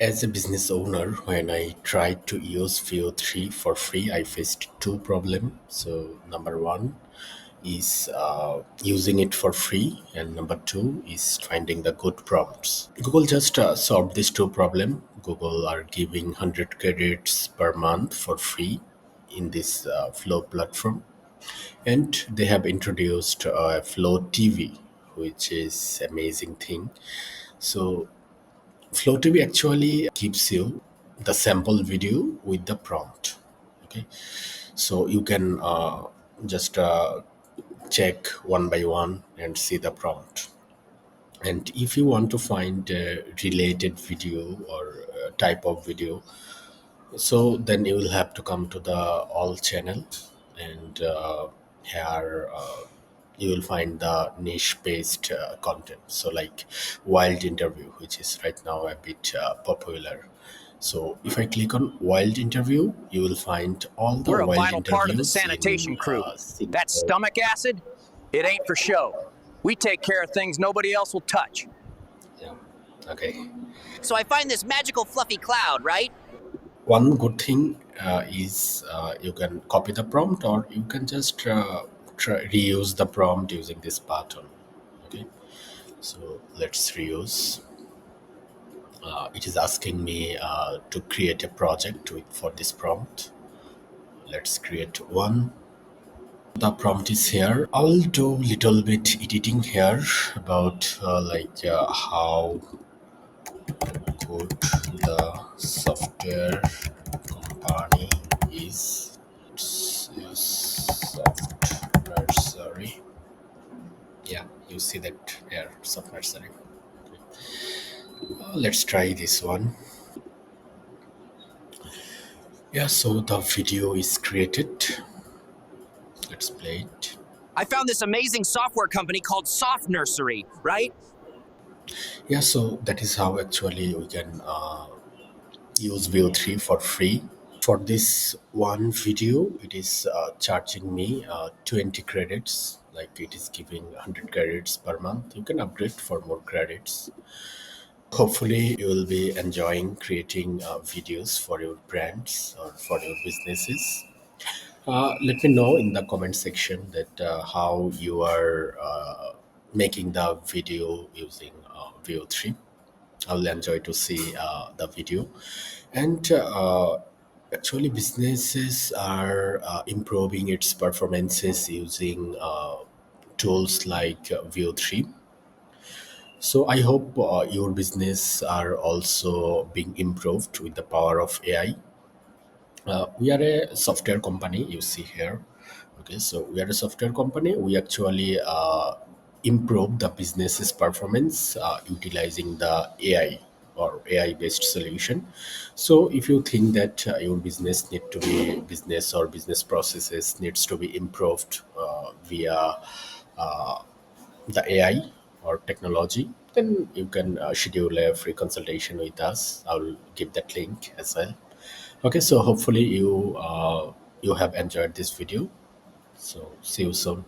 As a business owner, when I tried to use Veo 3 for free, I faced two problems. So, number one is using it for free, and number two is finding the good prompts. Google just solved these two problems. Google are giving 100 credits per month for free in this Flow platform, and they have introduced Flow TV, which is amazing thing. So Flow TV actually gives you the sample video with the prompt. Okay, so you can just check one by one and see the prompt. And if you want to find a related video or type of video, so then you will have to come to the all channel, and here you will find the niche based content, so like wild interview, which is right now a bit popular. So if I click on wild interview, you will find all the We're a wild vital part of the interviews sanitation in crew. That stomach acid, it ain't for show. We take care of things nobody else will touch. yeah. Okay. So I find this magical fluffy cloud, right? One good thing is you can copy the prompt, or you can just reuse the prompt using this button. Okay, so let's reuse. It is asking me to create a project for this prompt. Let's create one. The prompt is here. I'll do little bit editing here about how good the software company is. Let's use soft nursery. Yeah, you see that here, soft nursery. Let's try this one. Yeah, so the video is created. Let's play it. I found this amazing software company called Soft Nursery, right? Yeah, so that is how actually we can use Veo 3 for free. For this one video, it is charging me 20 credits. Like it is giving 100 credits per month. You can upgrade for more credits. Hopefully, you will be enjoying creating videos for your brands or for your businesses. Let me know in the comment section that how you are making the video using Veo 3. I'll enjoy to see the video. And actually, businesses are improving its performances using tools like Veo 3. So I hope your business are also being improved with the power of AI. We are a software company, you see here. Okay, so we are a software company. We actually improve the business's performance utilizing the AI or AI based solution. So if you think that your business need to be business or business processes needs to be improved via the AI or technology, then you can schedule a free consultation with us. I'll give that link as well. Okay, so hopefully you have enjoyed this video. So see you soon.